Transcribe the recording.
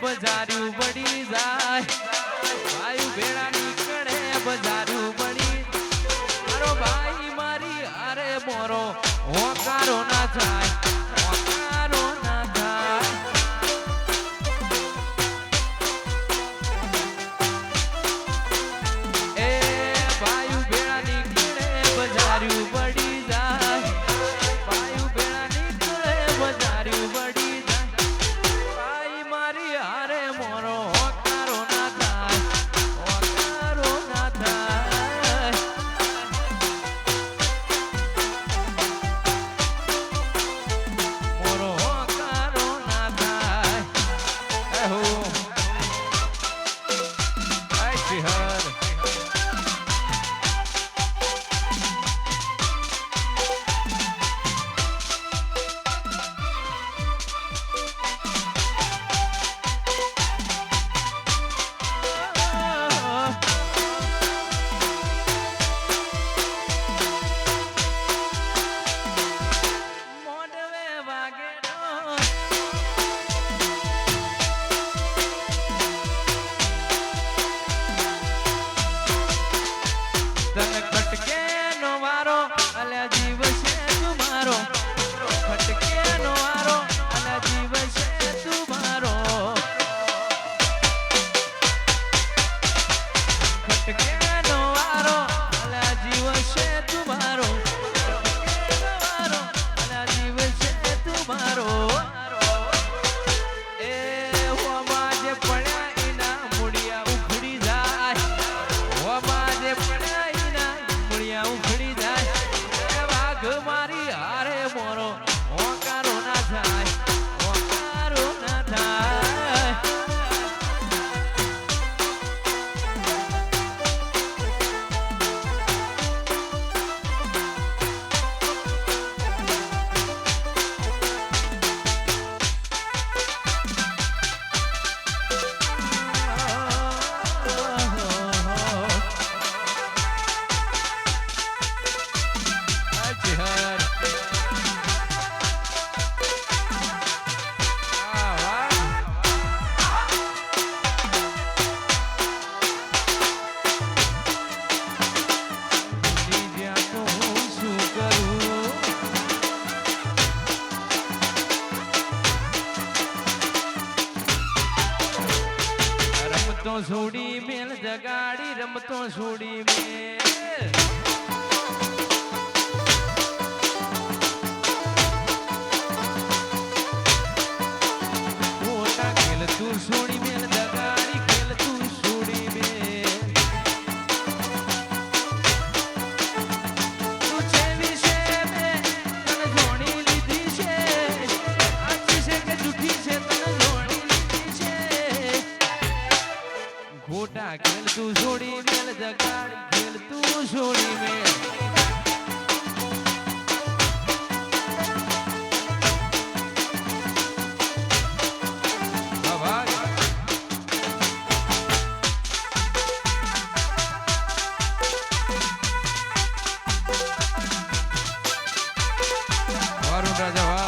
બજાર્યું બળી જાય ભાઈ ભેળા નીકળે બજાર્યું બળી મારો ભાઈ મારી અરે મોરો હોકારો ના થાય હોકારો ના થાય એ ભાઈ ભેળા નીકળે બજાર્યું બળી જાય ભાઈ ભેળા નીકળે બજાર્યું બળી જાય ભાઈ મારી હારે મોરો હોકારો ના થાય હોકારો ના થાય મોરો હોકારો ના થાય એહો આઈ શિહર તન ખટકે નો વારો અલ્યા જીવ છે તુમારો ખટકે નો વારો અલ્યા જીવ છે તુમારો ખટકે નો વારો અલ્યા જીવ છે તુમારો ખટકે નો વારો અલ્યા જીવ છે તુમારો એ હોમાં જે પડ્યા એના મૂળિયા ઉખડી જાય હોમાં જે પડ્યા ઉખડી જાય એ વાઘ મારી હારે મોરો હોકારો ના થાય હોકારો ના થાય રમતો છોડી મેલ જગાડી રમતો છોડી મેલ મોટા ખેલ તું છોડી મેલ જગાડી ખેલ તું છોડી મેલ તું છેવી છે મે તને જોડી લીધી છે આછી છે કે જૂઠી છે તને જોડી લીધી છે ખોટા ખેલ તું છોડી મેલ જગાડી ખેલ તું છોડી મેલ વારુણ રાજા વાહ